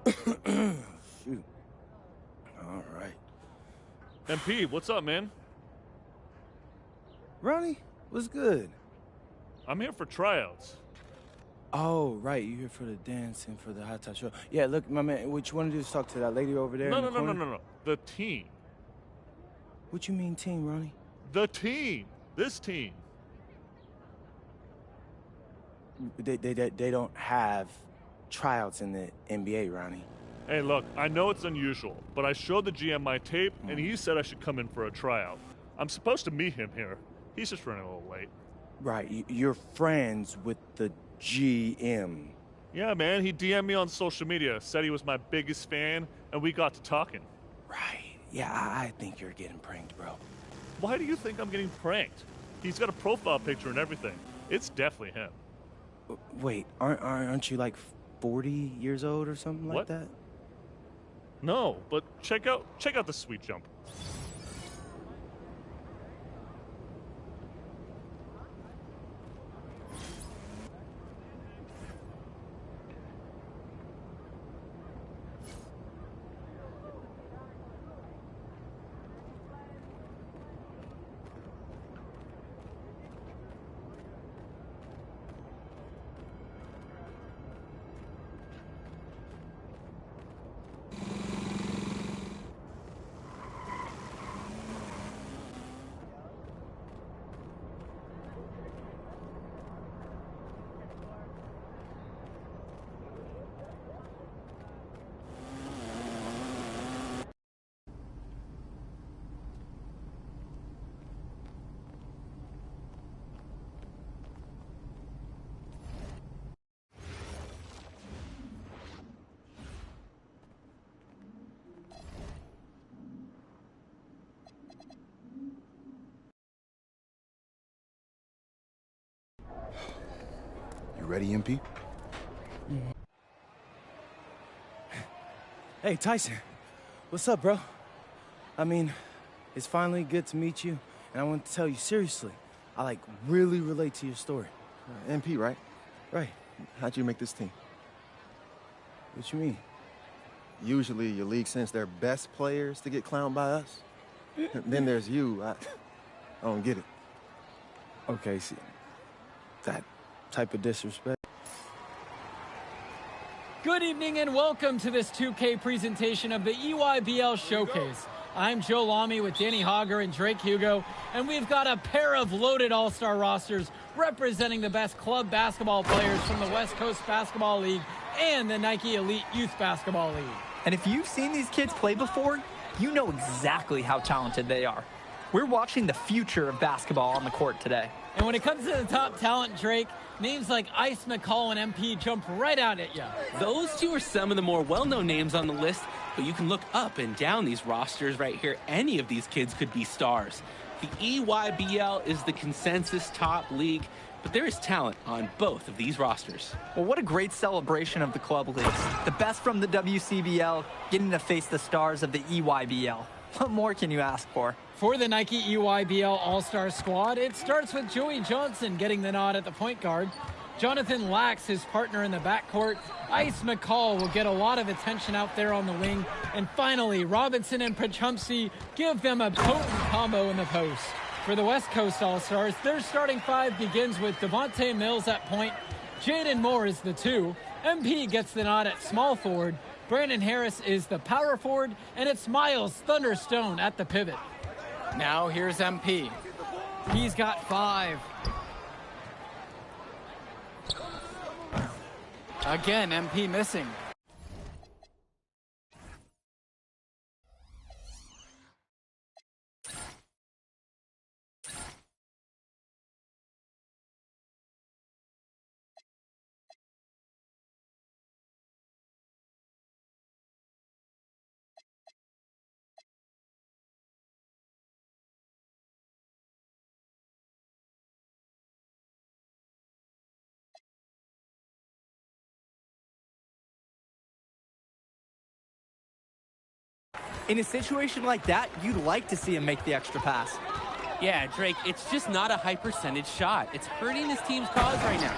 Shoot. All right. MP, what's up, man? Ronnie, what's good? I'm here for tryouts. Oh, right. You here for the dance and for the hot top show. Yeah, look, my man, what you want to do is talk to that lady over there in the corner? No. The team. What you mean team, Ronnie? The team. This team. They don't have tryouts in the NBA, Ronnie. Hey, look, I know it's unusual, but I showed the GM my tape, and he said I should come in for a tryout. I'm supposed to meet him here. He's just running a little late. Right, you're friends with the GM. Yeah, man, he DM'd me on social media, said he was my biggest fan, and we got to talking. Right, yeah, I think you're getting pranked, bro. Why do you think I'm getting pranked? He's got a profile picture and everything. It's definitely him. Wait, aren't you like 40 years old or something like What? that? No, but check out the sweet jump. You ready, MP? Hey, Tyson. What's up, bro? I mean, it's finally good to meet you, and I want to tell you seriously, I, like, really relate to your story. MP, right? Right. How'd you make this team? What you mean? Usually your league sends their best players to get clowned by us. Then there's you. I don't get it. Okay, see, that type of disrespect. Good evening and welcome to this 2K presentation of the EYBL Showcase. I'm Joe Lamy with Danny Hogger and Drake Hugo, and we've got a pair of loaded all-star rosters representing the best club basketball players from the West Coast Basketball League and the Nike Elite Youth Basketball League. And if you've seen these kids play before, you know exactly how talented they are. We're watching the future of basketball on the court today. And when it comes to the top talent, Drake, names like Ice McCall and MP jump right out at you. Those two are some of the more well-known names on the list, but you can look up and down these rosters right here. Any of these kids could be stars. The EYBL is the consensus top league, but there is talent on both of these rosters. Well, what a great celebration of the club leagues. The best from the WCBL getting to face the stars of the EYBL. What more can you ask for? For the Nike EYBL All-Star squad, it starts with Joey Johnson getting the nod at the point guard. Jonathan Lax, his partner in the backcourt. Ice McCall will get a lot of attention out there on the wing. And finally, Robinson and Pachumsky give them a potent combo in the post. For the West Coast All-Stars, their starting five begins with Devontae Mills at point. Jaden Moore is the 2. MP gets the nod at small forward. Brandon Harris is the power forward. And it's Miles Thunderstone at the pivot. Now here's MP. He's got 5. Again, MP missing. In a situation like that, you'd like to see him make the extra pass. Yeah, Drake, it's just not a high percentage shot. It's hurting his team's cause right now.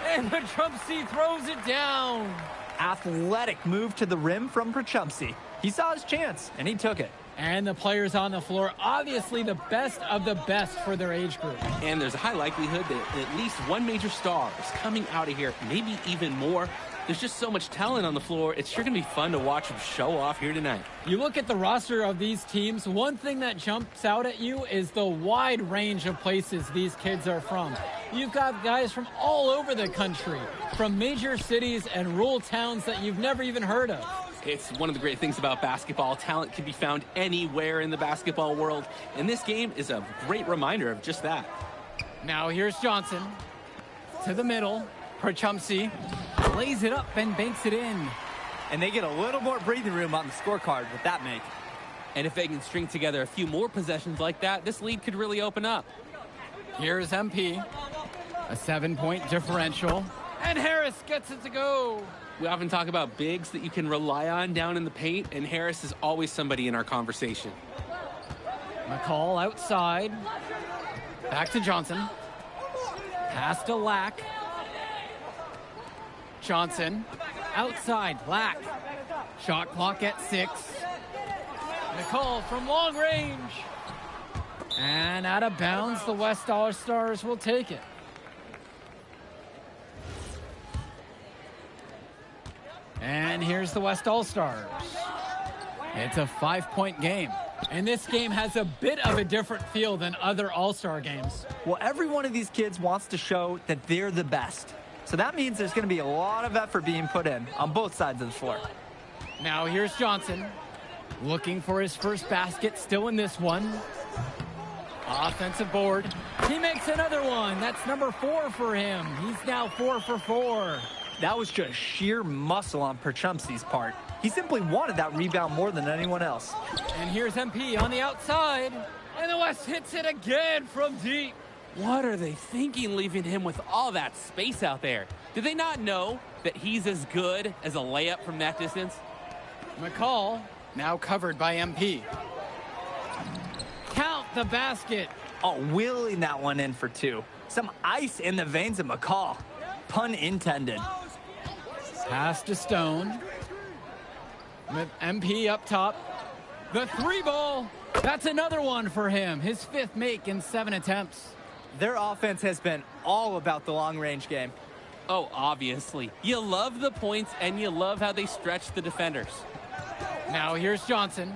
And Pachumsky throws it down. Athletic move to the rim from Prachumsi. He saw his chance, and he took it. And the players on the floor, obviously the best of the best for their age group. And there's a high likelihood that at least one major star is coming out of here, maybe even more. There's just so much talent on the floor. It's sure going to be fun to watch them show off here tonight. You look at the roster of these teams, one thing that jumps out at you is the wide range of places these kids are from. You've got guys from all over the country, from major cities and rural towns that you've never even heard of. It's one of the great things about basketball. Talent can be found anywhere in the basketball world, and this game is a great reminder of just that. Now here's Johnson to the middle. Prachumsi lays it up and banks it in. And they get a little more breathing room on the scorecard with that make. And if they can string together a few more possessions like that, this lead could really open up. Here's MP, a 7-point differential, and Harris gets it to go. We often talk about bigs that you can rely on down in the paint, and Harris is always somebody in our conversation. McCall outside. Back to Johnson. Pass to Lack. Johnson outside. Lack. Shot clock at 6. McCall from long range. And out of bounds, the West All-Stars will take it. And here's the West All-Stars. It's a 5-point game. And this game has a bit of a different feel than other All-Star games. Well, every one of these kids wants to show that they're the best. So that means there's going to be a lot of effort being put in on both sides of the floor. Now here's Johnson, looking for his first basket, still in this one. Offensive board. He makes another one. That's number 4 for him. He's now 4 for 4. That was just sheer muscle on Prachumsi's part. He simply wanted that rebound more than anyone else. And here's MP on the outside. And the West hits it again from deep. What are they thinking, leaving him with all that space out there? Do they not know that he's as good as a layup from that distance? McCall, now covered by MP. Count the basket. Oh, wheeling that one in for 2. Some ice in the veins of McCall. Pun intended. Pass to Stone. With MP up top. The 3 ball. That's another one for him. His 5th make in 7 attempts. Their offense has been all about the long-range game. Oh, obviously. You love the points, and you love how they stretch the defenders. Now here's Johnson.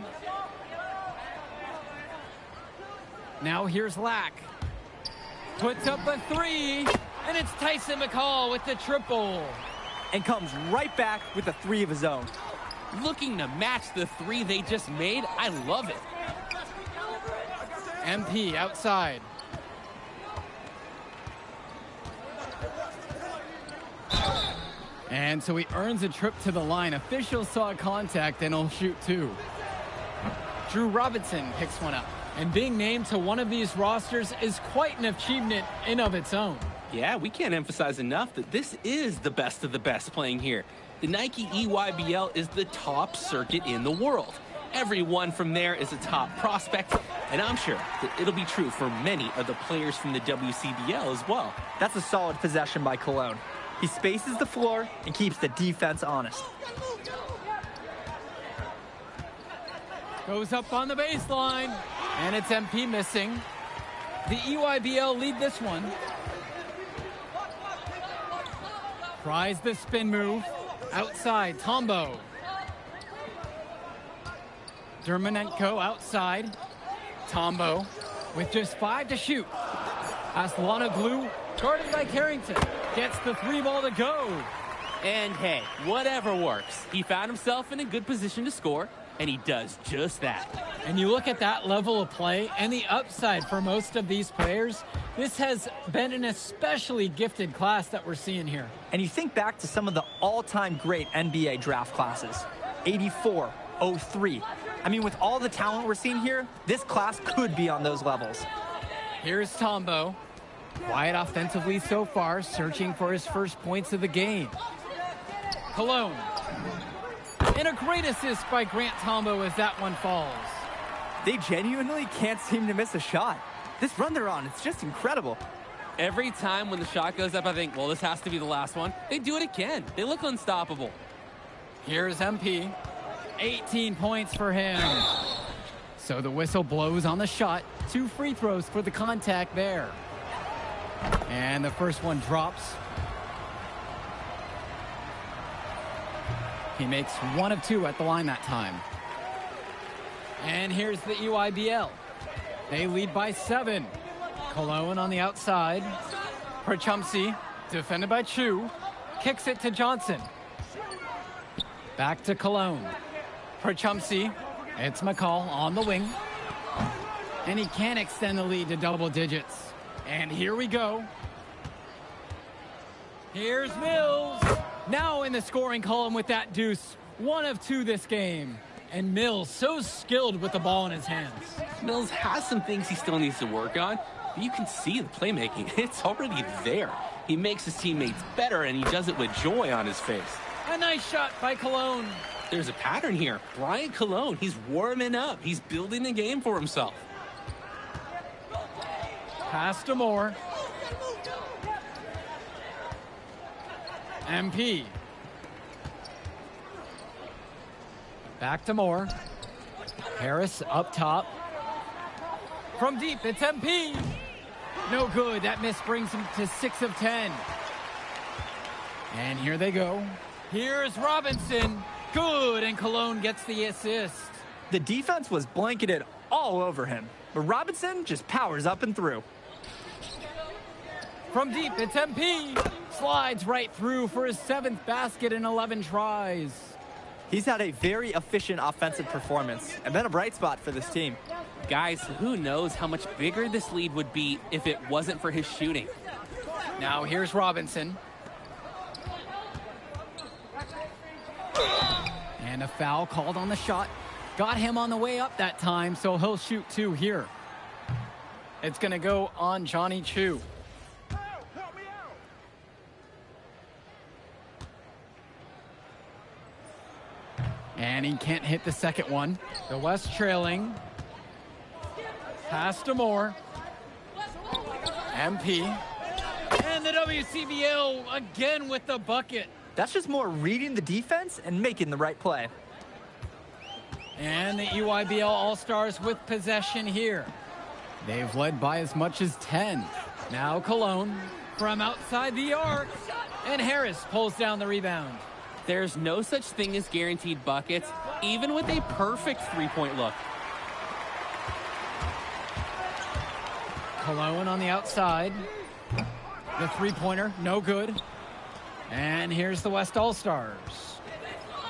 Now here's Lack. Puts up a 3, and it's Tyson McCall with the triple. And comes right back with a 3 of his own. Looking to match the 3 they just made. I love it. MP outside. And so he earns a trip to the line. Officials saw contact and he'll shoot 2. Drew Robinson picks one up. And being named to one of these rosters is quite an achievement in of its own. Yeah, we can't emphasize enough that this is the best of the best playing here. The Nike EYBL is the top circuit in the world. Everyone from there is a top prospect, and I'm sure that it'll be true for many of the players from the WCBL as well. That's a solid possession by Cologne. He spaces the floor and keeps the defense honest. Goes up on the baseline, and it's MP missing. The EYBL lead this one. Tries the spin move. Outside, Tombo. Dermanenko outside. Tombo with just 5 to shoot. Aslanoglu, guarded by Carrington, gets the 3 ball to go. And hey, whatever works. He found himself in a good position to score, and he does just that. And you look at that level of play and the upside for most of these players, this has been an especially gifted class that we're seeing here. And you think back to some of the all-time great NBA draft classes. 84, 03. I mean, with all the talent we're seeing here, this class could be on those levels. Here's Tombo. Quiet offensively so far, searching for his first points of the game. Cologne. And a great assist by Grant Tombo as that one falls. They genuinely can't seem to miss a shot. This run they're on, it's just incredible. Every time when the shot goes up, I think, well, this has to be the last one. They do it again. They look unstoppable. Here's MP. 18 points for him. So the whistle blows on the shot. 2 free throws for the contact there. And the first one drops. He makes 1 of 2 at the line that time. And here's the EYBL. They lead by 7. Cologne on the outside. Prachumsi, defended by Chu, kicks it to Johnson. Back to Cologne. Prachumsi, it's McCall on the wing. And he can extend the lead to double digits. And here we go. Here's Mills. Now in the scoring column with that deuce. 1 of 2 this game. And Mills so skilled with the ball in his hands. Mills has some things he still needs to work on, but you can see the playmaking. It's already there. He makes his teammates better, and he does it with joy on his face. A nice shot by Cologne. There's a pattern here. Brian Cologne, he's warming up. He's building the game for himself. Pass to Moore. MP. Back to Moore. Harris up top. From deep, it's MP. No good. That miss brings him to 6 of 10. And here they go. Here's Robinson. Good, and Cologne gets the assist. The defense was blanketed all over him, but Robinson just powers up and through. From deep, it's MP. Slides right through for his 7th basket in 11 tries. He's had a very efficient offensive performance and been a bright spot for this team. Guys, who knows how much bigger this lead would be if it wasn't for his shooting. Now here's Robinson. And a foul called on the shot. Got him on the way up that time, so he'll shoot 2 here. It's going to go on Johnny Chu. And he can't hit the second one. The West trailing. Pass to Moore. MP. And the WCBL again with the bucket. That's just more reading the defense and making the right play. And the EYBL All-Stars with possession here. They've led by as much as 10. Now Cologne from outside the arc. And Harris pulls down the rebound. There's no such thing as guaranteed buckets, even with a perfect three-point look. Cologne on the outside. The three-pointer, no good. And here's the West All-Stars.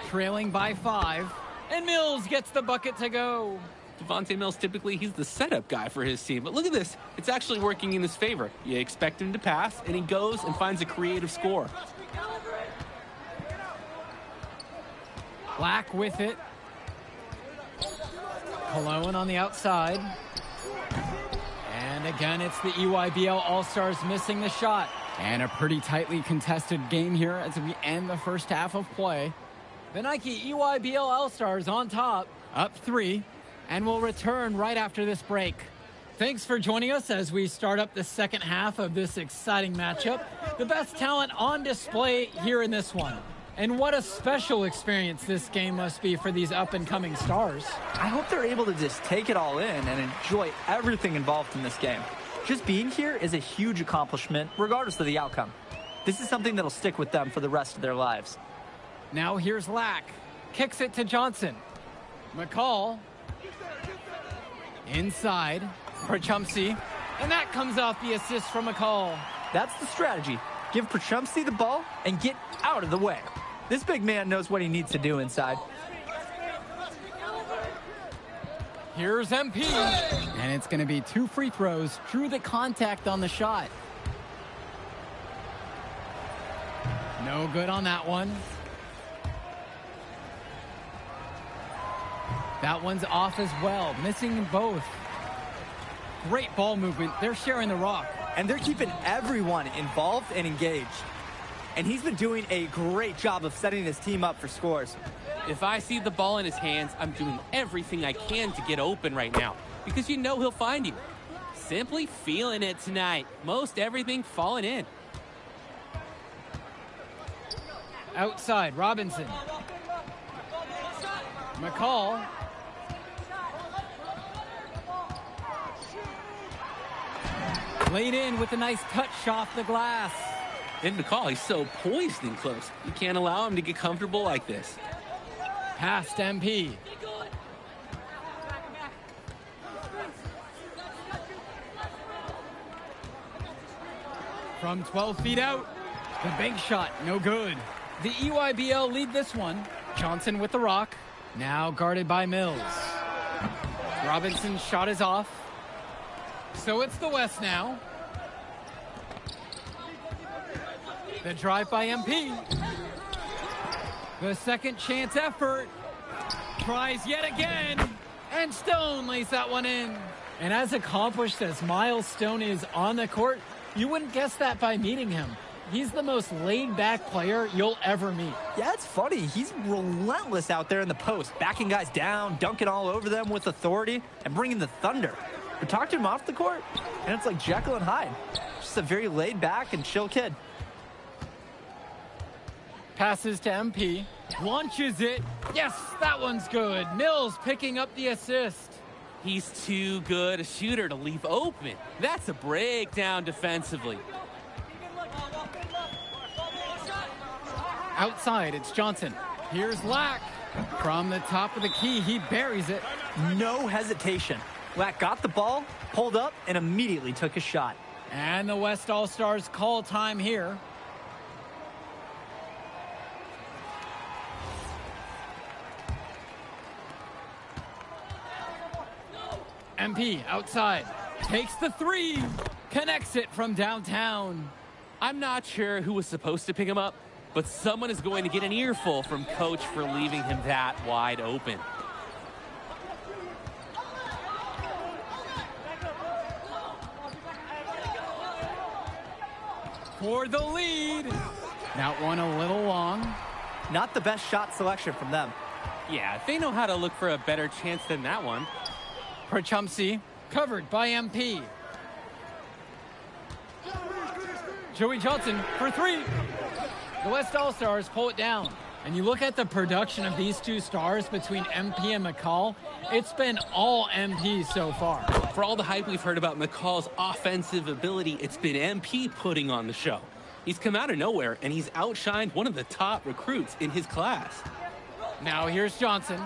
Trailing by 5. And Mills gets the bucket to go. Devontae Mills, typically, he's the setup guy for his team. But look at this. It's actually working in his favor. You expect him to pass, and he goes and finds a creative score. Black with it. Cologne on the outside. And again, it's the EYBL All-Stars missing the shot. And a pretty tightly contested game here as we end the first half of play. The Nike EYBL All-Stars on top, up 3, and we'll return right after this break. Thanks for joining us as we start up the second half of this exciting matchup. The best talent on display here in this one. And what a special experience this game must be for these up-and-coming stars. I hope they're able to just take it all in and enjoy everything involved in this game. Just being here is a huge accomplishment, regardless of the outcome. This is something that'll stick with them for the rest of their lives. Now here's Lack. Kicks it to Johnson. McCall. Inside for Chumsey. And that comes off the assist from McCall. That's the strategy. Give Prachumsey the ball and get out of the way. This big man knows what he needs to do inside. Here's MP. And it's going to be 2 free throws. Drew the contact on the shot. No good on that one. That one's off as well. Missing both. Great ball movement. They're sharing the rock. And they're keeping everyone involved and engaged. And he's been doing a great job of setting his team up for scores. If I see the ball in his hands, I'm doing everything I can to get open right now, because you know he'll find you. Simply feeling it tonight. Most everything falling in. Outside, Robinson. McCall. Laid in with a nice touch off the glass. And McCall, he's so poised and close. You can't allow him to get comfortable like this. Past MP. From 12 feet out, the big shot, no good. The EYBL lead this one. Johnson with the rock, now guarded by Mills. Robinson's shot is off. So it's the West now. The drive by MP. The second chance effort. Tries yet again. And Stone lays that one in. And as accomplished as Miles Stone is on the court, you wouldn't guess that by meeting him. He's the most laid-back player you'll ever meet. Yeah, it's funny. He's relentless out there in the post, backing guys down, dunking all over them with authority, and bringing the thunder. But talk to him off the court, and it's like Jekyll and Hyde. Just a very laid-back and chill kid. Passes to MP. Launches it. Yes, that one's good. Mills picking up the assist. He's too good a shooter to leave open. That's a breakdown defensively. Outside, it's Johnson. Here's Lack. From the top of the key, he buries it. No hesitation. Lack got the ball, pulled up, and immediately took a shot. And the West All-Stars call time here. MP outside. Takes the three. Connects it from downtown. I'm not sure who was supposed to pick him up, but someone is going to get an earful from coach for leaving him that wide open. For the lead. That one a little long. Not the best shot selection from them. Yeah, they know how to look for a better chance than that one. Perchumsey, covered by MP. Joey Johnson for three. The West All-Stars pull it down. And you look at the production of these two stars between MP and McCall, it's been all MP so far. For all the hype we've heard about McCall's offensive ability, it's been MP putting on the show. He's come out of nowhere, and he's outshined one of the top recruits in his class. Now here's Johnson.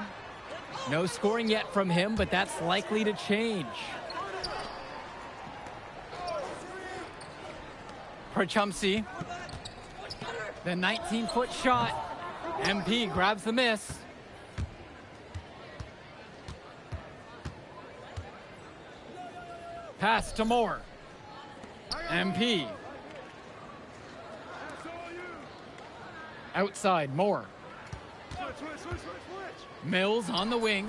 No scoring yet from him, but that's likely to change. Perchumsey. The 19-foot shot. MP grabs the miss. Pass to Moore. MP. Outside, Moore. Mills on the wing.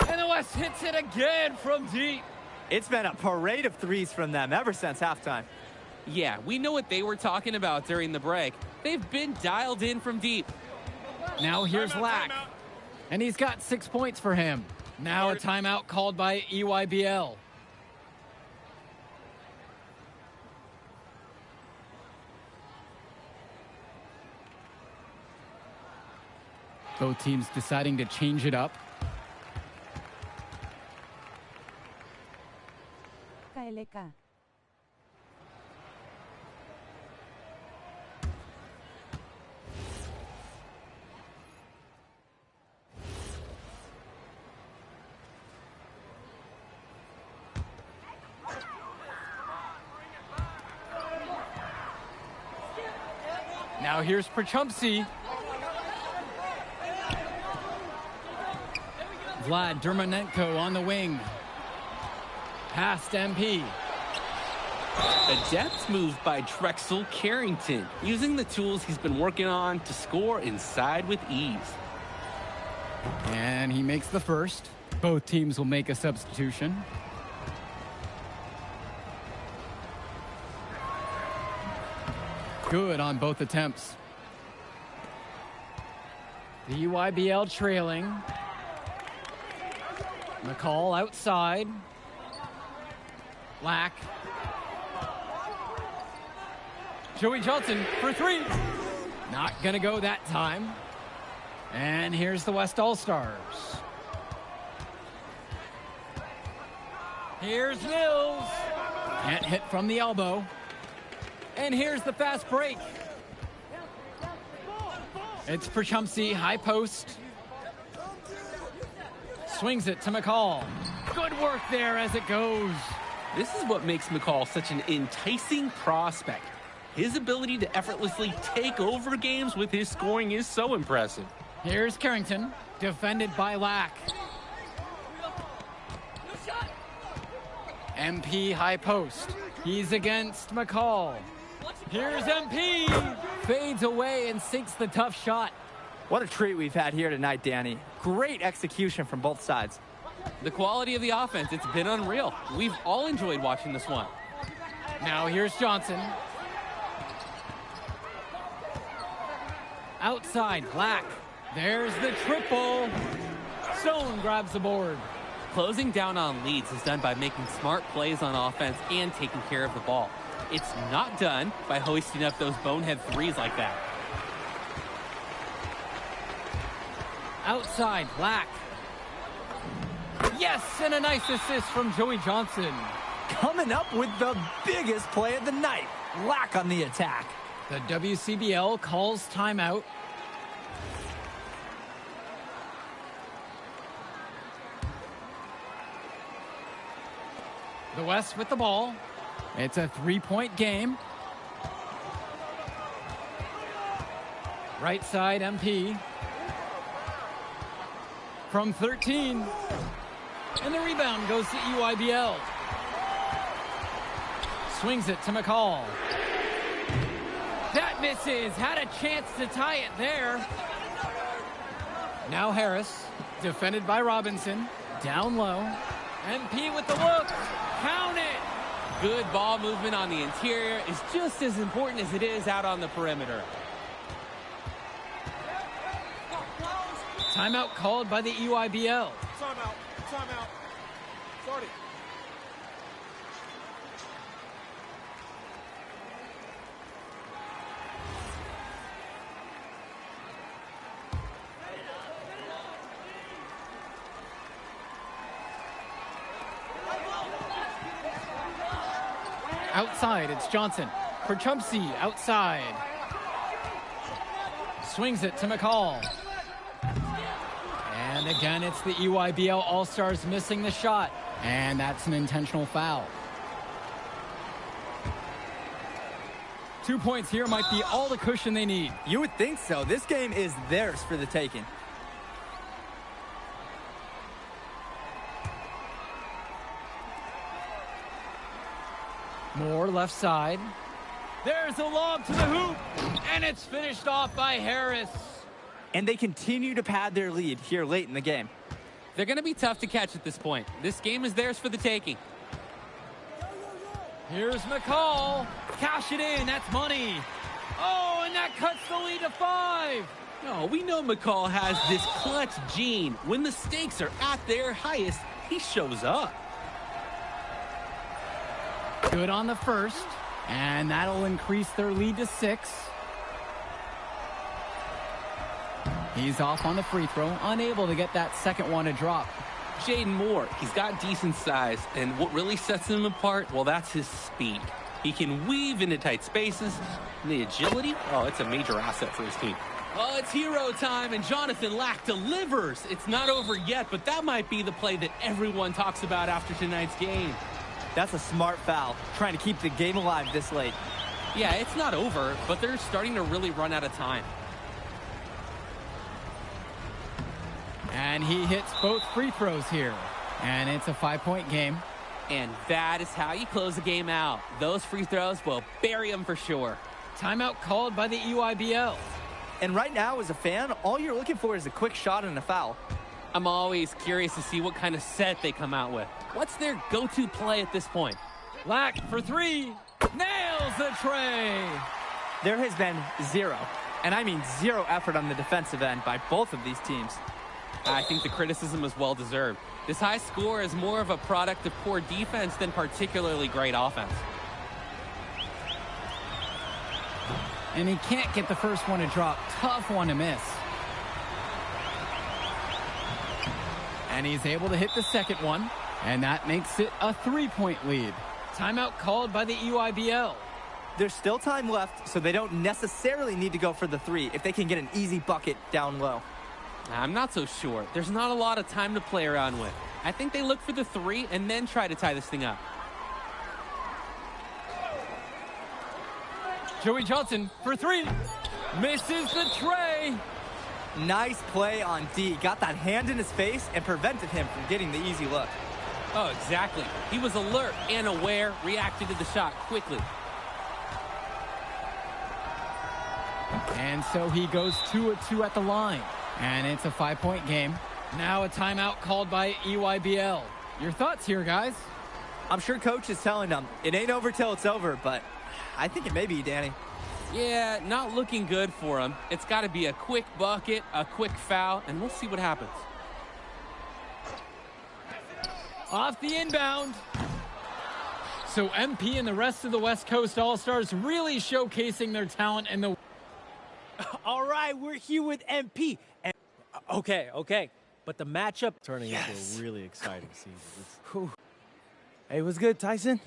And the West hits it again from deep. It's been a parade of threes from them ever since halftime. Yeah, we know what they were talking about during the break. They've been dialed in from deep. Now here's Lack. And he's got 6 points for him. Now a timeout called by EYBL. Both teams deciding to change it up. KLK. Now here's Perchumsey. Vlad Dermonenko on the wing. Past MP. A depth move by Drexel Carrington, using the tools he's been working on to score inside with ease. And he makes the first. Both teams will make a substitution. Good on both attempts. The EYBL trailing. McCall outside. Lack. Joey Johnson for three. Not gonna go that time. And here's the West All-Stars. Here's Mills. Can't hit from the elbow. And here's the fast break. It's for Chumsey, high post. Swings it to McCall. Good work there as it goes. This is what makes McCall such an enticing prospect. His ability to effortlessly take over games with his scoring is so impressive. Here's Carrington, defended by Lack. MP high post. He's against McCall. Here's MP. Fades away and sinks the tough shot. What a treat we've had here tonight, Danny. Great execution from both sides. The quality of the offense, it's been unreal. We've all enjoyed watching this one. Now here's Johnson. Outside, Black. There's the triple. Stone grabs the board. Closing down on leads is done by making smart plays on offense and taking care of the ball. It's not done by hoisting up those bonehead threes like that. Outside, Black. Yes, and a nice assist from Joey Johnson. Coming up with the biggest play of the night. Lack on the attack. The WCBL calls timeout. The West with the ball. It's a three-point game. Right side, MP. From 13. And the rebound goes to EYBL. Swings it to McCall. That misses. Had a chance to tie it there. Now Harris, defended by Robinson. Down low. MP with the look. Count it. Good ball movement on the interior is just as important as it is out on the perimeter. Timeout called by the EYBL. Timeout. Timeout. Start it. Outside, it's Johnson. For Chumsey, outside. Swings it to McCall. And again, it's the EYBL All-Stars missing the shot. And that's an intentional foul. 2 points here might be all the cushion they need. You would think so. This game is theirs for the taking. Moore left side. There's a lob to the hoop. And it's finished off by Harris. And they continue to pad their lead here late in the game. They're going to be tough to catch at this point. This game is theirs for the taking. Here's McCall. Cash it in. That's money. Oh, and that cuts the lead to 5. No, we know McCall has this clutch gene. When the stakes are at their highest, he shows up. Good on the first. And that'll increase their lead to 6. He's off on the free throw, unable to get that second one to drop. Jaden Moore, he's got decent size, and what really sets him apart, well, that's his speed. He can weave into tight spaces, and the agility, oh, it's a major asset for his team. Oh, it's hero time, and Jonathan Lack delivers. It's not over yet, but that might be the play that everyone talks about after tonight's game. That's a smart foul, trying to keep the game alive this late. Yeah, it's not over, but they're starting to really run out of time. And he hits both free throws here. And it's a 5-point game. And that is how you close the game out. Those free throws will bury them for sure. Timeout called by the EYBL. And right now, as a fan, all you're looking for is a quick shot and a foul. I'm always curious to see what kind of set they come out with. What's their go-to play at this point? Lack for 3. Nails the tray. There has been zero, and I mean zero effort on the defensive end by both of these teams. I think the criticism is well-deserved. This high score is more of a product of poor defense than particularly great offense. And he can't get the first one to drop. Tough one to miss. And he's able to hit the second one. And that makes it a 3-point lead. Timeout called by the EYBL. There's still time left, so they don't necessarily need to go for the 3 if they can get an easy bucket down low. I'm not so sure. There's not a lot of time to play around with. I think they look for the 3 and then try to tie this thing up. Joey Johnson for 3. Misses the tray. Nice play on D. Got that hand in his face and prevented him from getting the easy look. Oh, exactly. He was alert and aware, reacted to the shot quickly. And so he goes 2 of 2 at the line. And it's a 5-point game. Now a timeout called by EYBL. Your thoughts here, guys? I'm sure coach is telling them it ain't over till it's over, but I think it may be, Danny. Yeah, not looking good for him. It's got to be a quick bucket, a quick foul, and we'll see what happens. Off the inbound. So MP and the rest of the West Coast All-Stars really showcasing their talent in the... All right, we're here with MP. And okay. But the matchup Turning into a really exciting season. Hey, what's good, Tyson?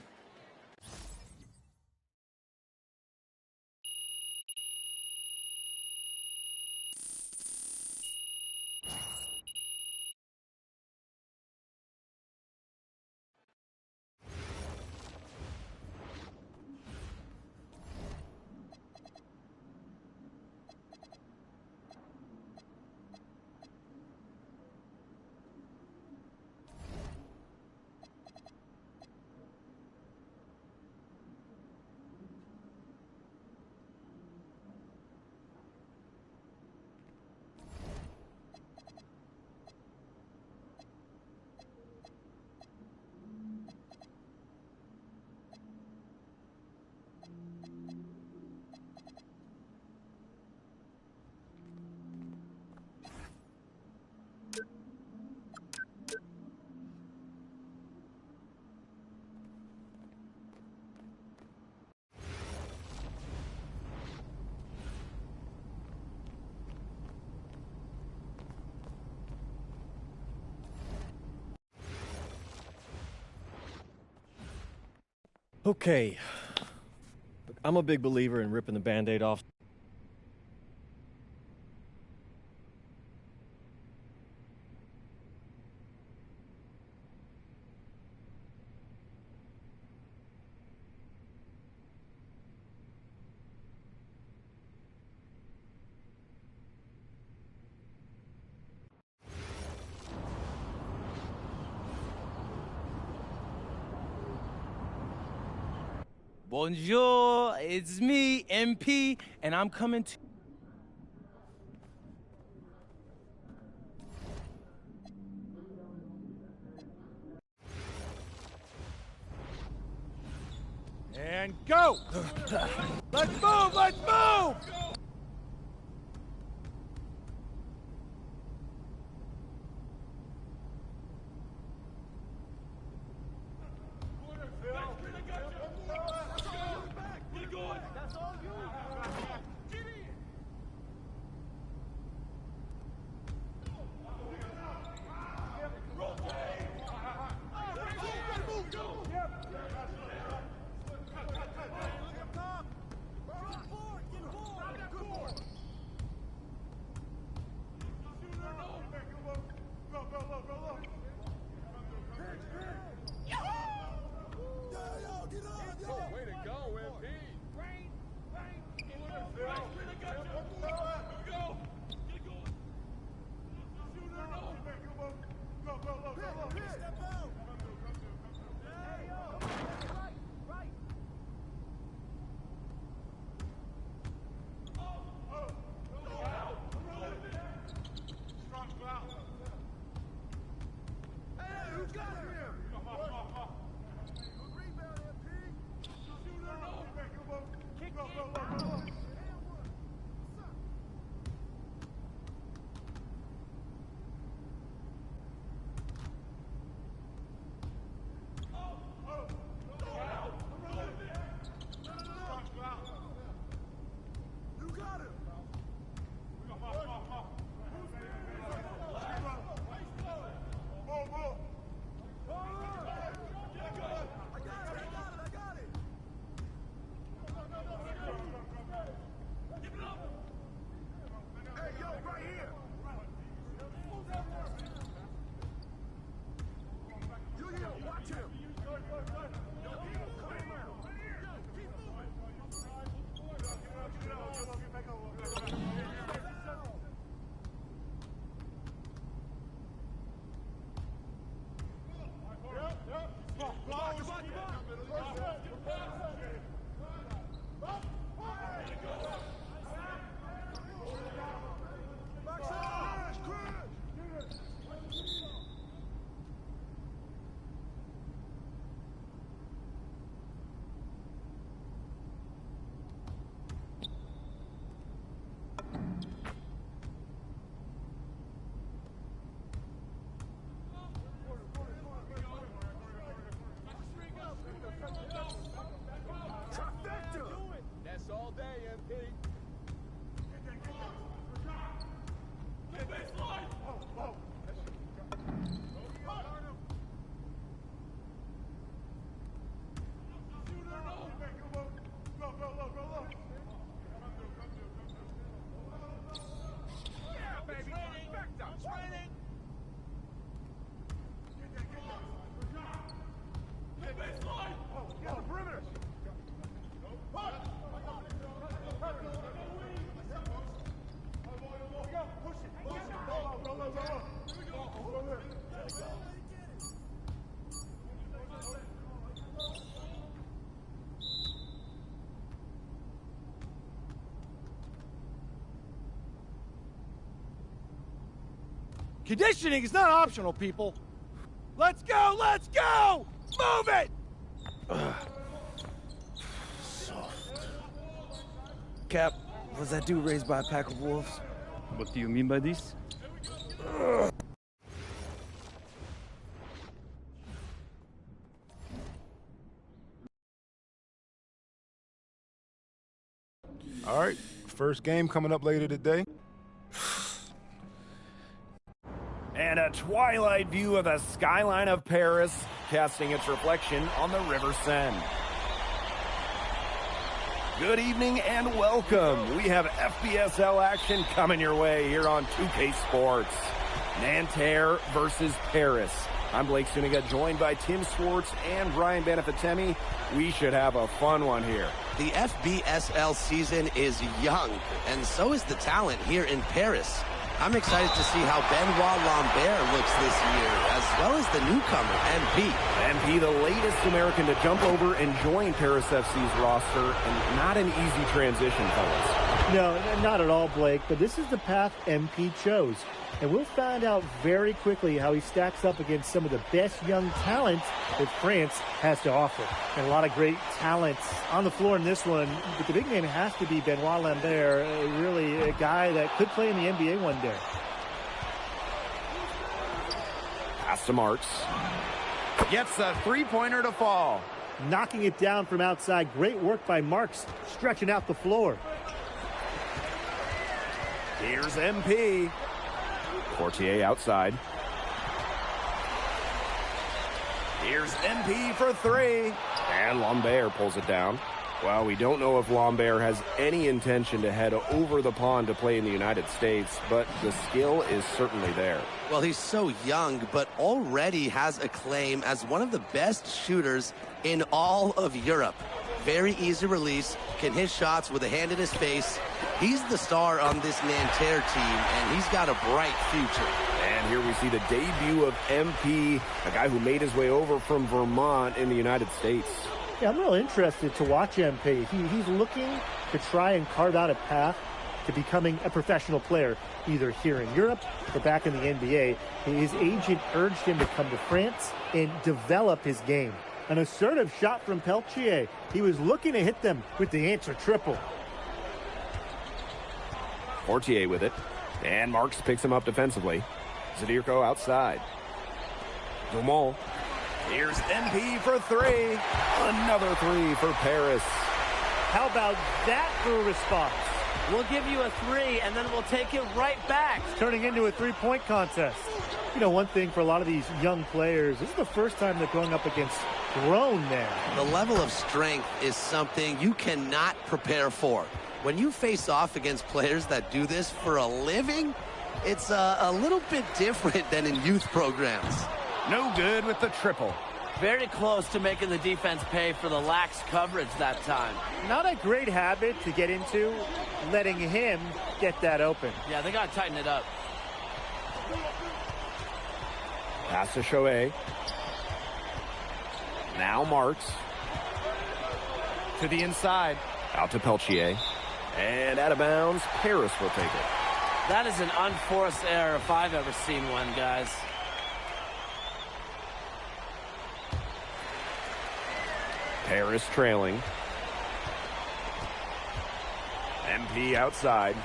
Okay. I'm a big believer in ripping the Band-Aid off. Bonjour, it's me, MP, and I'm coming to... And go! Let's move! Let's move! Conditioning is not optional, people. Let's go! Let's go! Move it! Soft. Cap, was that dude raised by a pack of wolves? What do you mean by this? All right, first game coming up later today. And a twilight view of the skyline of Paris, casting its reflection on the River Seine. Good evening and welcome. We have FBSL action coming your way here on 2K Sports. Nanterre versus Paris. I'm Blake Suniga, joined by Tim Swartz and Brian Benefatemi. We should have a fun one here. The FBSL season is young, and so is the talent here in Paris. I'm excited to see how Benoit Lambert looks this year, as well as the newcomer, MP. MP, the latest American to jump over and join Paris FC's roster, and not an easy transition, fellas. No, not at all, Blake, but this is the path MP chose. And we'll find out very quickly how he stacks up against some of the best young talents that France has to offer. And a lot of great talents on the floor in this one. But the big name has to be Benoit Lambert, really a guy that could play in the NBA one day. Pass to Marks. Gets a three-pointer to fall. Knocking it down from outside. Great work by Marks, stretching out the floor. Here's MP. Portier outside. Here's MP for three. And Lambert pulls it down. Well, we don't know if Lambert has any intention to head over the pond to play in the United States, but the skill is certainly there. Well, he's so young, but already has a claim as one of the best shooters in all of Europe. Very easy release, can hit shots with a hand in his face. He's the star on this Nanterre team, and he's got a bright future. And here we see the debut of MP, a guy who made his way over from Vermont in the United States. Yeah, I'm real interested to watch MP. He's looking to try and carve out a path to becoming a professional player, either here in Europe or back in the NBA. His agent urged him to come to France and develop his game. An assertive shot from Peltier. He was looking to hit them with the answer triple. Portier with it. And Marks picks him up defensively. Zadirko outside. Dumont. Here's MP for three. Another three for Paris. How about that for a response? We'll give you a three, and then we'll take it right back. It's turning into a three-point contest. You know, one thing for a lot of these young players, this is the first time they're going up against grown men. The level of strength is something you cannot prepare for. When you face off against players that do this for a living, it's a little bit different than in youth programs. No good with the triple. Very close to making the defense pay for the lax coverage that time. Not a great habit to get into, letting him get that open. Yeah, they got to tighten it up. Pass to Choet. Now Marks. To the inside. Out to Peltier. And out of bounds, Paris will take it. That is an unforced error if I've ever seen one, guys. Paris trailing. MP outside.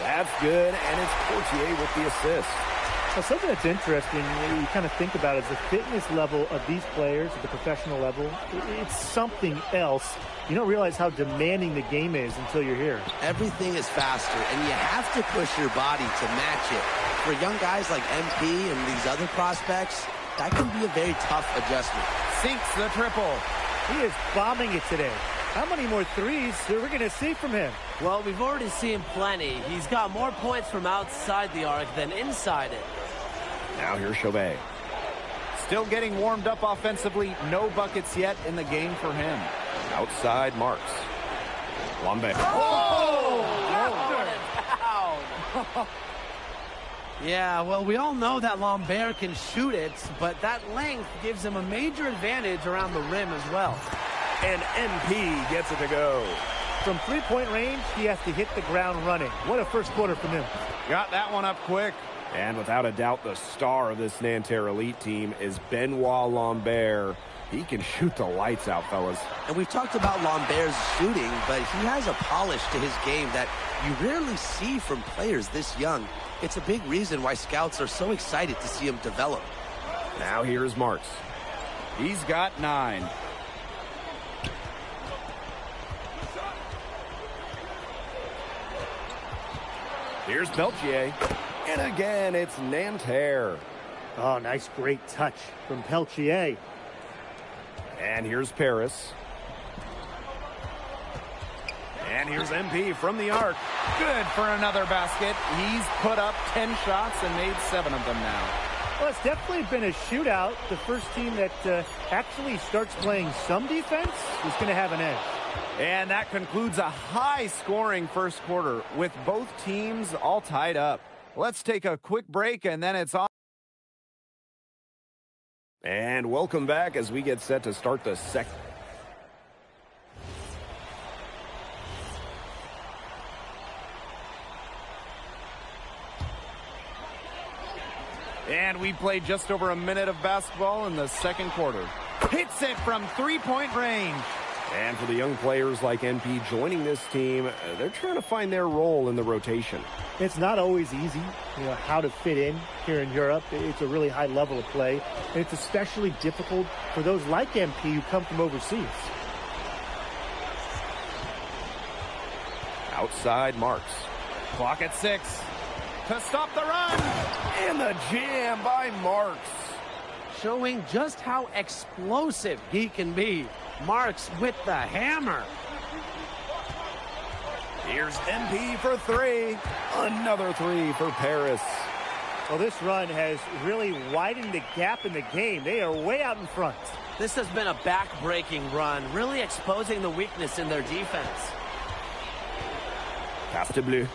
That's good, and it's Portier with the assist. Now, something that's interesting, you kind of think about is the fitness level of these players at the professional level. It's something else. You don't realize how demanding the game is until you're here. Everything is faster, and you have to push your body to match it. For young guys like MP and these other prospects, that can be a very tough adjustment. Sinks the triple. He is bombing it today. How many more threes are we going to see from him? Well, we've already seen plenty. He's got more points from outside the arc than inside it. Now here's Chauvet. Still getting warmed up offensively. No buckets yet in the game for him. Outside Marks. Lambert. Oh! Down. Yeah, well, we all know that Lambert can shoot it, but that length gives him a major advantage around the rim as well. And MP gets it to go. From three-point range, he has to hit the ground running. What a first quarter from him. Got that one up quick. And without a doubt, the star of this Nanterre elite team is Benoit Lambert. He can shoot the lights out, fellas. And we've talked about Lambert's shooting, but he has a polish to his game that you rarely see from players this young. It's a big reason why scouts are so excited to see him develop. Now here's Marks. He's got 9. Here's Peltier. And again, it's Nanterre. Oh, nice, great touch from Peltier. And here's Paris. And here's MP from the arc. Good for another basket. He's put up 10 shots and made 7 of them now. Well, it's definitely been a shootout. The first team that actually starts playing some defense is going to have an edge. And that concludes a high-scoring first quarter with both teams all tied up. Let's take a quick break, and then it's on. And welcome back as we get set to start the second. And we played just over a minute of basketball in the second quarter. Hits it from three-point range. And for the young players like MP joining this team, they're trying to find their role in the rotation. It's not always easy, how to fit in here in Europe. It's a really high level of play, and it's especially difficult for those like MP who come from overseas. Outside Marks. Clock at 6. To stop the run. And the jam by Marks. Showing just how explosive he can be. Marks with the hammer. Here's MP for 3. Another 3 for Paris. Well, this run has really widened the gap in the game. They are way out in front. This has been a back-breaking run, really exposing the weakness in their defense. Pass to Bleu.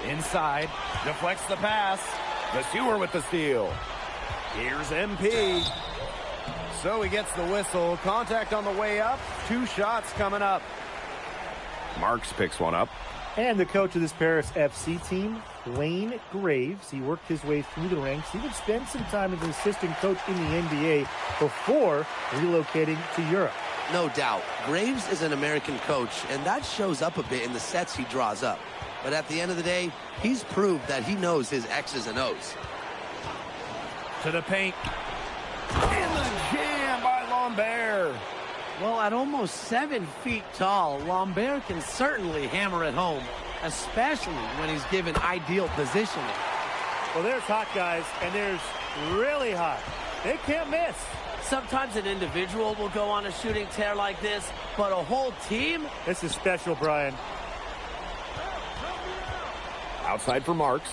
Inside. Deflects the pass. The Sewer with the steal. Here's MP. So he gets the whistle. Contact on the way up. 2 shots coming up. Marks picks one up. And the coach of this Paris FC team, Wayne Graves, he worked his way through the ranks. He would spend some time as an assistant coach in the NBA before relocating to Europe. No doubt. Graves is an American coach, and that shows up a bit in the sets he draws up. But at the end of the day, he's proved that he knows his X's and O's. To the paint. And the jam by Lambert. Well, at almost 7 feet tall, Lambert can certainly hammer it home, especially when he's given ideal positioning. Well, there's hot guys, and there's really hot. They can't miss. Sometimes an individual will go on a shooting tear like this, but a whole team? This is special, Brian. Outside for Marks.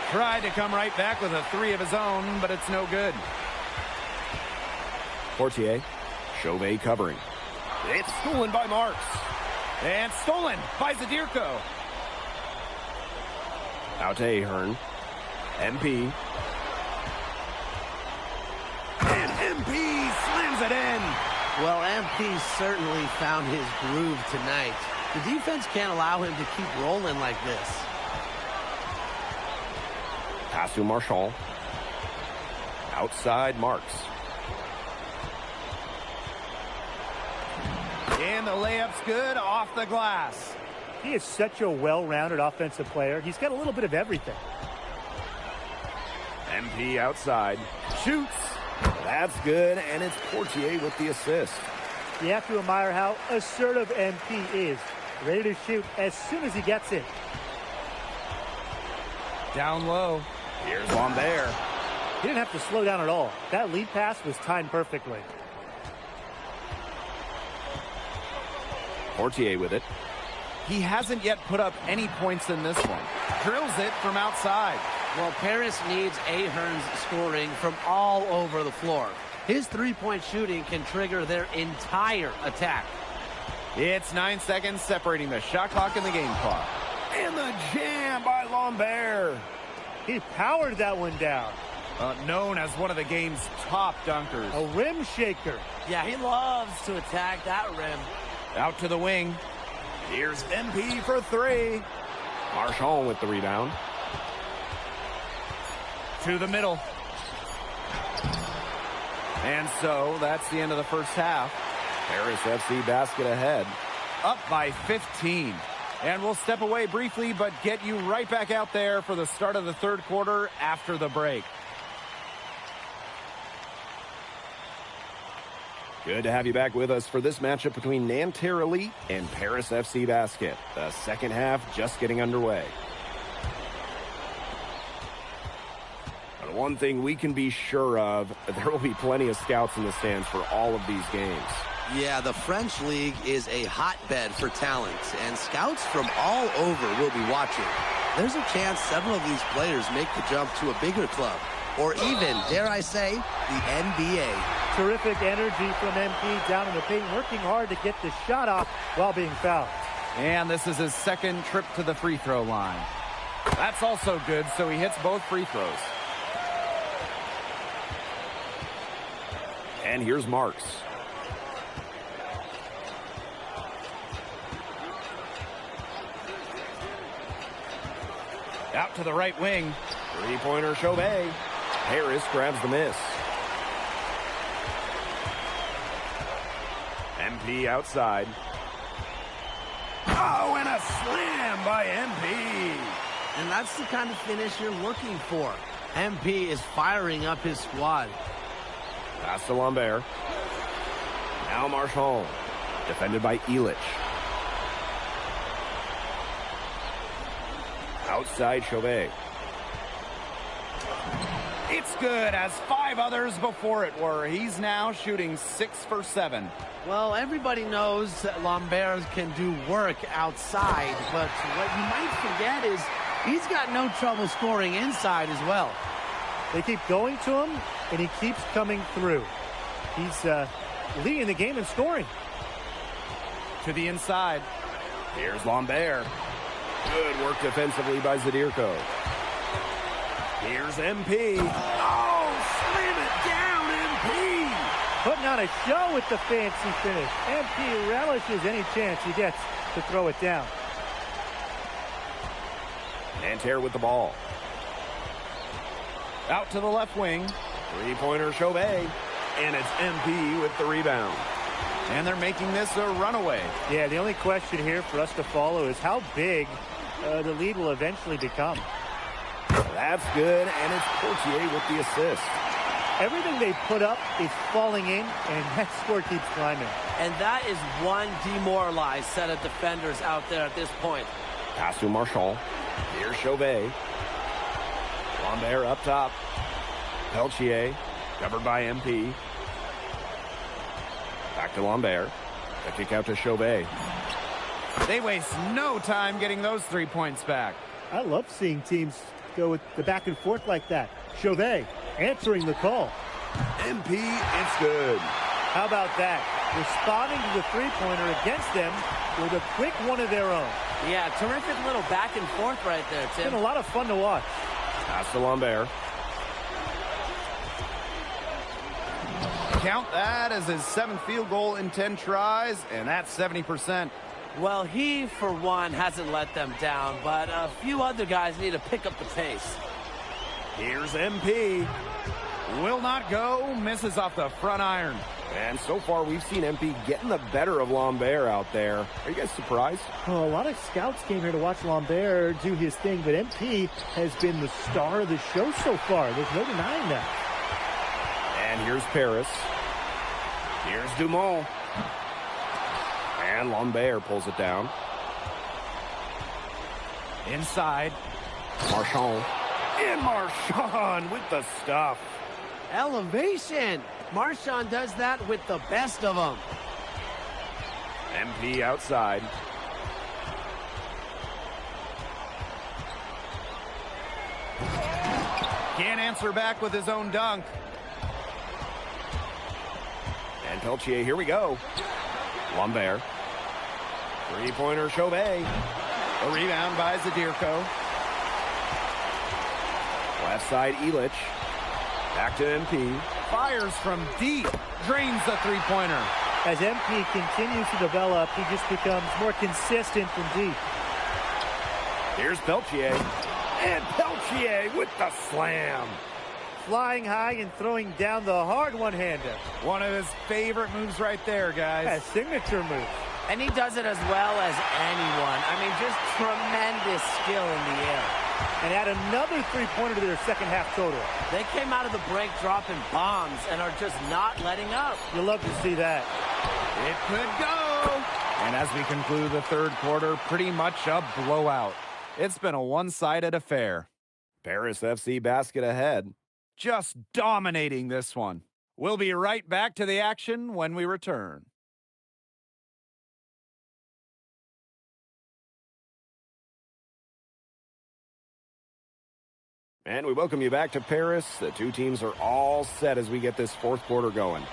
Tried to come right back with a 3 of his own, but it's no good. Portier. Chauvet covering. It's stolen by Marks. And stolen by Zadirko. Out to Ahern. MP. And MP slams it in. Well, MP certainly found his groove tonight. The defense can't allow him to keep rolling like this. Pass to Marchand. Outside Marks. And the layup's good off the glass. He is such a well-rounded offensive player. He's got a little bit of everything. MP outside. Shoots. That's good, and it's Portier with the assist. You have to admire how assertive MP is. Ready to shoot as soon as he gets it. Down low. Here's Lambert. He didn't have to slow down at all. That lead pass was timed perfectly. Portier with it. He hasn't yet put up any points in this one. Drills it from outside. Well, Paris needs Ahern's scoring from all over the floor. His three-point shooting can trigger their entire attack. It's 9 seconds separating the shot clock and the game clock. And the jam by Lambert. He powered that one down. Known as one of the game's top dunkers. A rim shaker. Yeah, he loves to attack that rim. Out to the wing. Here's MP for three. Marchand with the rebound. To the middle. And so that's the end of the first half. Paris FC basket ahead. Up by 15. And we'll step away briefly, but get you right back out there for the start of the third quarter after the break. Good to have you back with us for this matchup between Nanterre Elite and Paris FC Basket. The second half just getting underway. But one thing we can be sure of, there will be plenty of scouts in the stands for all of these games. Yeah, the French league is a hotbed for talent, and scouts from all over will be watching. There's a chance several of these players make the jump to a bigger club, or even, dare I say, the NBA. Terrific energy from MP down in the paint, working hard to get the shot off while being fouled. And this is his second trip to the free throw line. That's also good, so he hits both free throws. And here's Marks. Out to the right wing. Three-pointer Chauvet. Harris grabs the miss. MP outside. Oh, and a slam by MP. And that's the kind of finish you're looking for. MP is firing up his squad. Pass to Lambert. Now Marchand. Defended by Illich. Outside Chauvet. It's good, as 5 others before it were. He's now shooting 6 for 7. Well, everybody knows that Lambert can do work outside, but what you might forget is he's got no trouble scoring inside as well. They keep going to him, and he keeps coming through. He's leading the game in scoring. To the inside. Here's Lambert. Good work defensively by Zadirko. Here's MP. Oh, slam it down, MP. Putting on a show with the fancy finish. MP relishes any chance he gets to throw it down. Nanterre with the ball. Out to the left wing. Three-pointer Chauvet. And it's MP with the rebound. And they're making this a runaway. Yeah, the only question here for us to follow is how big the lead will eventually become. That's good, and it's Portier with the assist. Everything they put up is falling in, and that score keeps climbing. And that is one demoralized set of defenders out there at this point. Pass to Marchand. Here's Chauvet. Lambert up top. Peltier, covered by MP. Back to Lambert. A kick out to Chauvet. They waste no time getting those 3 points back. I love seeing teams go with the back and forth like that. Chauvet answering the call. MP, it's good. How about that? Responding to the three-pointer against them with a quick one of their own. Yeah, terrific little back and forth right there, Tim. It's been a lot of fun to watch. Pass to Lambert. Count that as his 7th field goal in 10 tries, and that's 70%. Well, he, for one, hasn't let them down, but a few other guys need to pick up the pace. Here's MP. Will not go, misses off the front iron. And so far, we've seen MP getting the better of Lambert out there. Are you guys surprised? Oh, a lot of scouts came here to watch Lambert do his thing, but MP has been the star of the show so far. There's no denying that. And here's Paris. Here's Dumont. And Lambert pulls it down. Inside. Marchand. And Marchand with the stuff. Elevation. Marchand does that with the best of them. MP outside. Can't answer back with his own dunk. And Peltier, here we go. Lambert. Three-pointer Chauvet. A rebound by Zadirko. Left side Illich. Back to MP. Fires from deep. Drains the three-pointer. As MP continues to develop, he just becomes more consistent from deep. Here's Peltier. And Peltier with the slam. Flying high and throwing down the hard one-hander. One of his favorite moves right there, guys. A signature move. And he does it as well as anyone. I mean, just tremendous skill in the air. And add another three-pointer to their second half total. They came out of the break dropping bombs and are just not letting up. You'll love to see that. It could go. And as we conclude the third quarter, pretty much a blowout. It's been a one-sided affair. Paris FC basket ahead. Just dominating this one. We'll be right back to the action when we return. And we welcome you back to Paris. The two teams are all set as we get this fourth quarter going.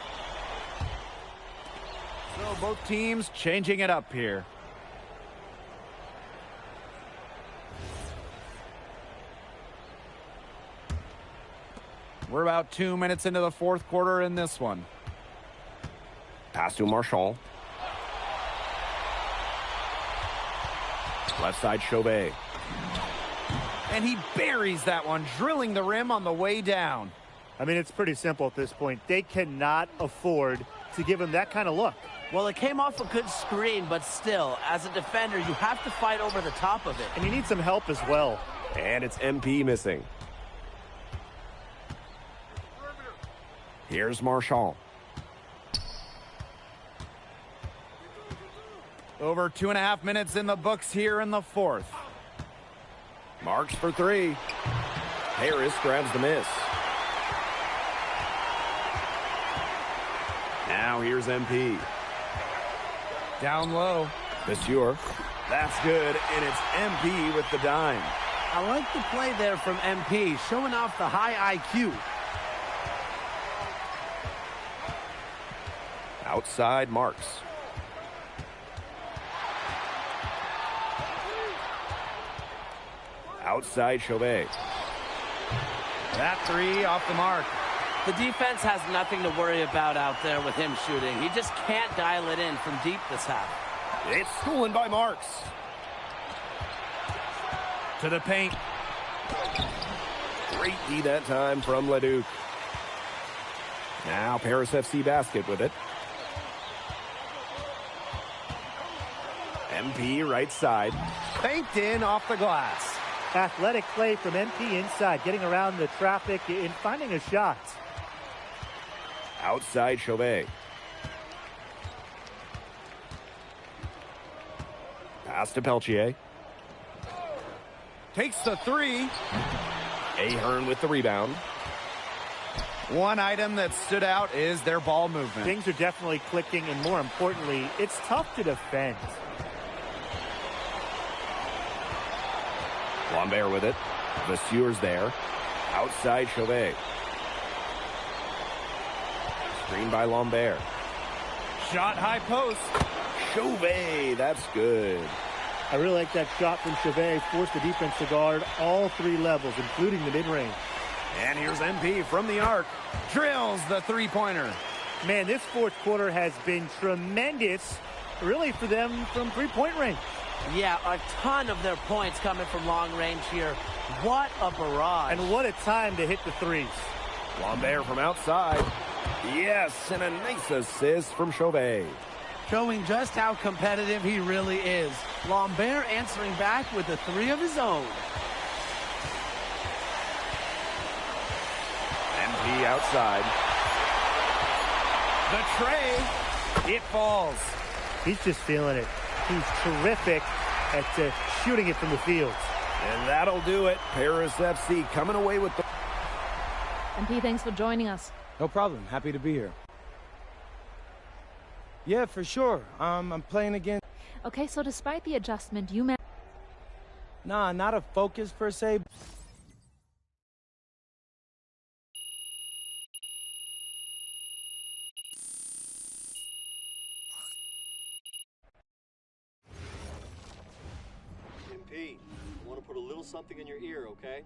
So both teams changing it up here. We're about 2 minutes into the fourth quarter in this one. Pass to Marchand. Left side, Chauvet. And he buries that one, drilling the rim on the way down. I mean, it's pretty simple at this point. They cannot afford to give him that kind of look. Well, it came off a good screen, but still, as a defender, you have to fight over the top of it. And you need some help as well. And it's MP missing. Here's Marchand. Over 2.5 minutes in the books here in the fourth. Marks for three. Harris grabs the miss. Now here's MP. Down low. Monsieur. That's good, and it's MP with the dime. I like the play there from MP, showing off the high IQ. Outside Marks. Outside Chauvet. That three off the mark. The defense has nothing to worry about out there with him shooting. He just can't dial it in from deep this half. It's stolen by Marks. To the paint. Great D that time from Leduc. Now Paris FC basket with it. MP right side. Banked in off the glass. Athletic play from MP inside, getting around the traffic and finding a shot. Outside Chauvet. Pass to Peltier. Takes the three. Ahern with the rebound. One item that stood out is their ball movement. Things are definitely clicking, and more importantly, it's tough to defend. Lambert with it. Vasseur's there. Outside Chauvet. Screen by Lambert. Shot high post. Chauvet, that's good. I really like that shot from Chauvet. Forced the defense to guard all three levels, including the mid-range. And here's MP from the arc. Drills the three-pointer. Man, this fourth quarter has been tremendous, really, for them from three-point range. Yeah, a ton of their points coming from long range here. What a barrage. And what a time to hit the threes. Lambert from outside. Yes, and a nice assist from Chauvet. Showing just how competitive he really is. Lambert answering back with a three of his own. MP outside. The tray. It falls. He's just feeling it. He's terrific at shooting it from the field. And that'll do it. Paris FC coming away with the... MP, thanks for joining us. No problem. Happy to be here. Yeah, for sure. I'm playing again. Okay, so despite the adjustment, you managed... Nah, not a focus per se. MP, I want to put a little something in your ear, okay?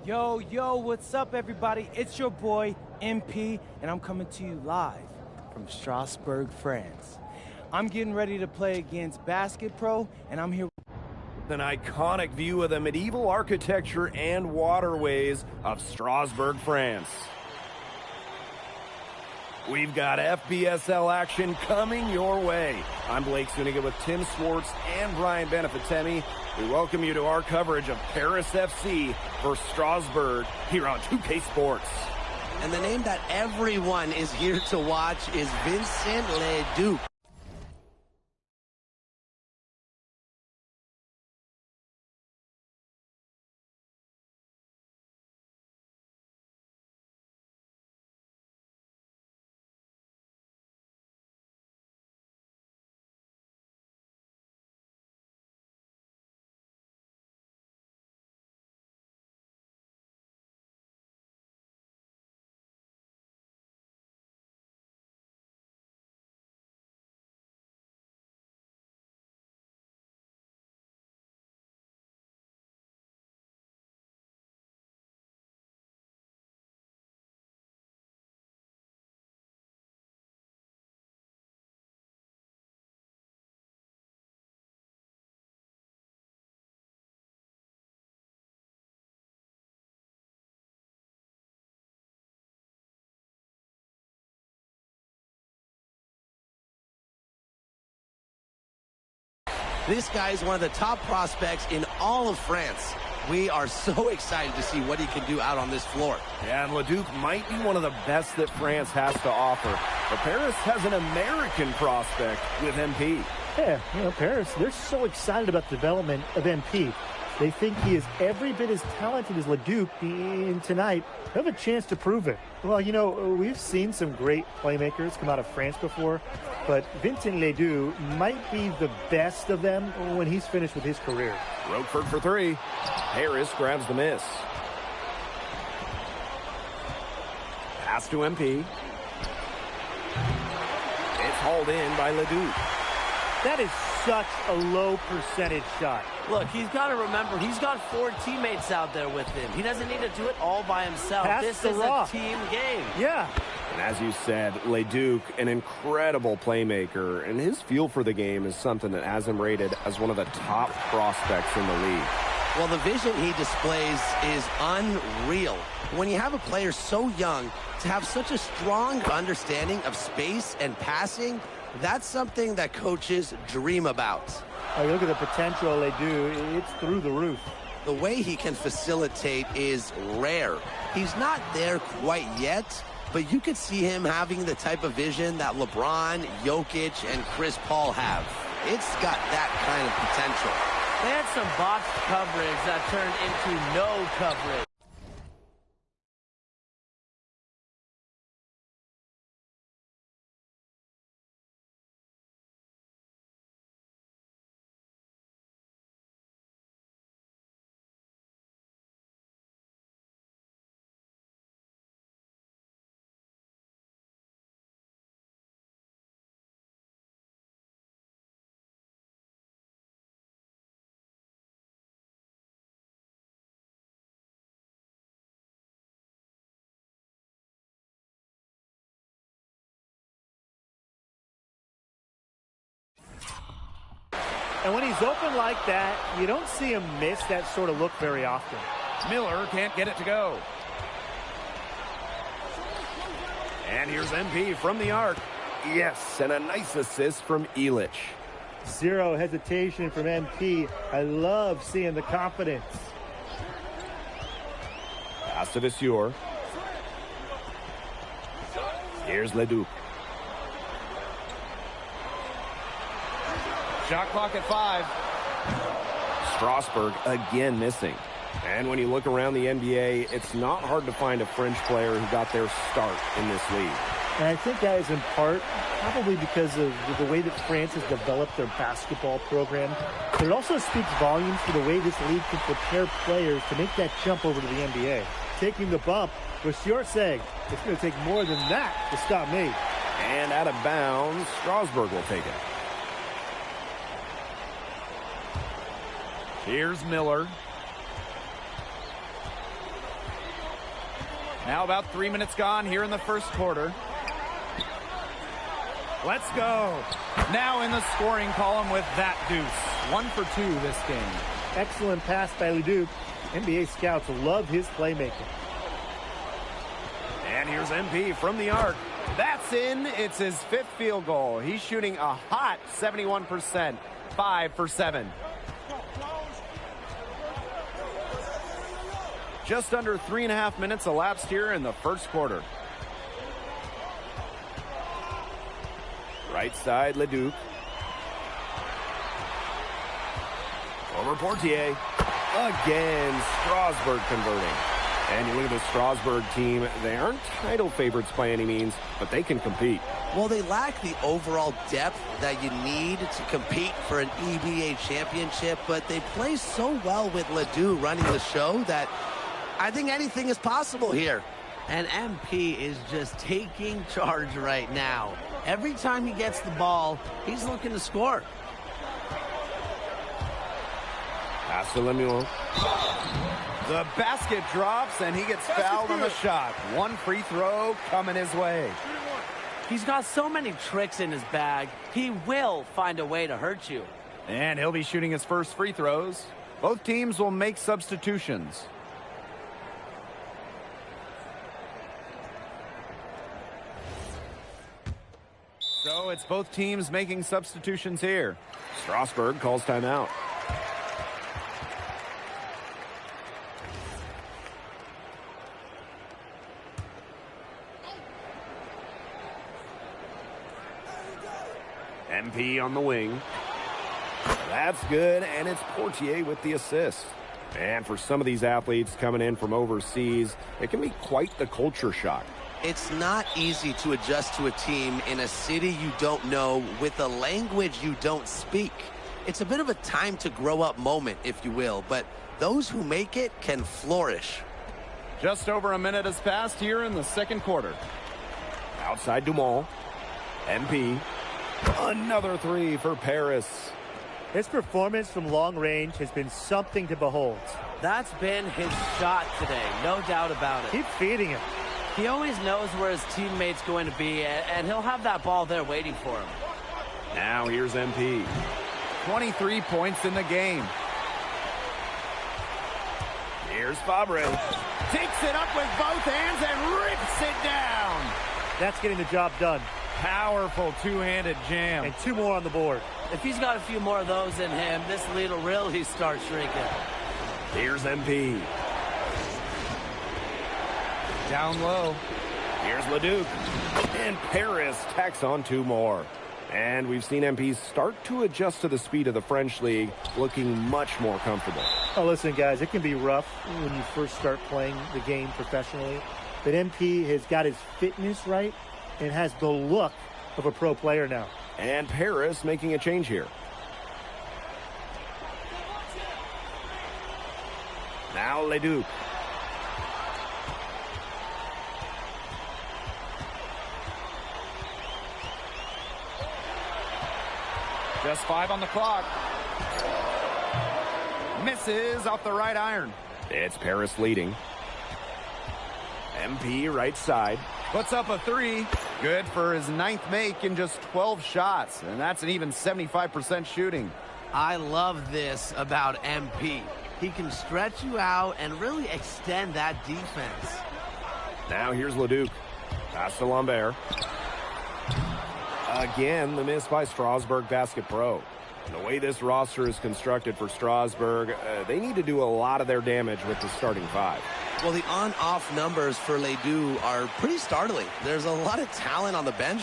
Yo, yo, what's up, everybody? It's your boy, MP, and I'm coming to you live from Strasbourg, France. I'm getting ready to play against Basket Pro, and I'm here An iconic view of the medieval architecture and waterways of Strasbourg, France. We've got FBSL action coming your way. I'm Blake Zuniga with Tim Swartz and Brian Benefitemi. We welcome you to our coverage of Paris FC versus Strasbourg here on 2K Sports. And the name that everyone is here to watch is Vincent Leduc. This guy is one of the top prospects in all of France. We are so excited to see what he can do out on this floor. Yeah, and Leduc might be one of the best that France has to offer. But Paris has an American prospect with MP. Yeah, Paris, they're so excited about the development of MP. They think he is every bit as talented as Leduc, and tonight they have a chance to prove it. Well, we've seen some great playmakers come out of France before, but Vincent Leduc might be the best of them when he's finished with his career. Roquefort for three. Harris grabs the miss. Pass to MP. It's hauled in by Leduc. That is such a low percentage shot. Look, he's got to remember, he's got 4 teammates out there with him. He doesn't need to do it all by himself. This is a team game. Yeah. And as you said, Leduc, an incredible playmaker, and his feel for the game is something that has him rated as one of the top prospects in the league. Well, the vision he displays is unreal. When you have a player so young, to have such a strong understanding of space and passing, that's something that coaches dream about. Oh, look at the potential they do. It's through the roof. The way he can facilitate is rare. He's not there quite yet, but you could see him having the type of vision that LeBron, Jokic, and Chris Paul have. It's got that kind of potential. They had some botched coverage that turned into no coverage. And when he's open like that, you don't see him miss that sort of look very often. Miller can't get it to go. And here's MP from the arc. Yes, and a nice assist from Illich. Zero hesitation from MP. I love seeing the confidence. Pass to Vasseur. Here's Leduc. Shot clock at 5. Strasbourg again missing. And when you look around the NBA, it's not hard to find a French player who got their start in this league. And I think that is in part probably because of the way that France has developed their basketball program. But it also speaks volumes for the way this league can prepare players to make that jump over to the NBA. Taking the bump, Vasseur saying, it's going to take more than that to stop me. And out of bounds, Strasbourg will take it. Here's Miller. Now about 3 minutes gone here in the first quarter. Let's go. Now in the scoring column with that deuce. 1 for 2 this game. Excellent pass by Leduc. NBA scouts love his playmaking. And here's MP from the arc. That's in. It's his 5th field goal. He's shooting a hot 71%. 5 for 7. Just under 3.5 minutes elapsed here in the first quarter. Right side, Leduc. Over Portier. Again, Strasburg converting. And you look at the Strasburg team, they aren't title favorites by any means, but they can compete. Well, they lack the overall depth that you need to compete for an EBA championship, but they play so well with Ledoux running the show that I think anything is possible here. And MP is just taking charge right now. Every time he gets the ball, he's looking to score. Pass to Lemuel. The basket drops, and he gets fouled on the shot. 1 free throw coming his way. He's got so many tricks in his bag, he will find a way to hurt you. And he'll be shooting his first free throws. Both teams will make substitutions. So it's both teams making substitutions here. Strasburg calls timeout. MP on the wing. That's good, and it's Portier with the assist. And for some of these athletes coming in from overseas, it can be quite the culture shock. It's not easy to adjust to a team in a city you don't know with a language you don't speak. It's a bit of a time to grow up moment, if you will, but those who make it can flourish. Just over a minute has passed here in the second quarter. Outside Dumont. MP. Another 3 for Paris. His performance from long range has been something to behold. That's been his shot today, no doubt about it. Keep feeding him. He always knows where his teammate's going to be, and he'll have that ball there waiting for him. Now here's MP. 23 points in the game. Here's Fabre. Takes it up with both hands and rips it down. That's getting the job done. Powerful two-handed jam. And 2 more on the board. If he's got a few more of those in him, this lead will really start shrinking. Here's MP. Down low. Here's Leduc. And Paris tacks on 2 more. And we've seen MP start to adjust to the speed of the French league, looking much more comfortable. Oh, listen, guys, it can be rough when you first start playing the game professionally. But MP has got his fitness right and has the look of a pro player now. And Paris making a change here. Now Leduc. Just 5 on the clock. Misses off the right iron. It's Paris leading. MP right side. Puts up a 3. Good for his 9th make in just 12 shots. And that's an even 75% shooting. I love this about MP. He can stretch you out and really extend that defense. Now here's Leduc. Pass to Lambert. Again, the miss by Strasburg Basket Pro. The way this roster is constructed for Strasburg, they need to do a lot of their damage with the starting 5. Well, the on-off numbers for Ledoux are pretty startling. There's a lot of talent on the bench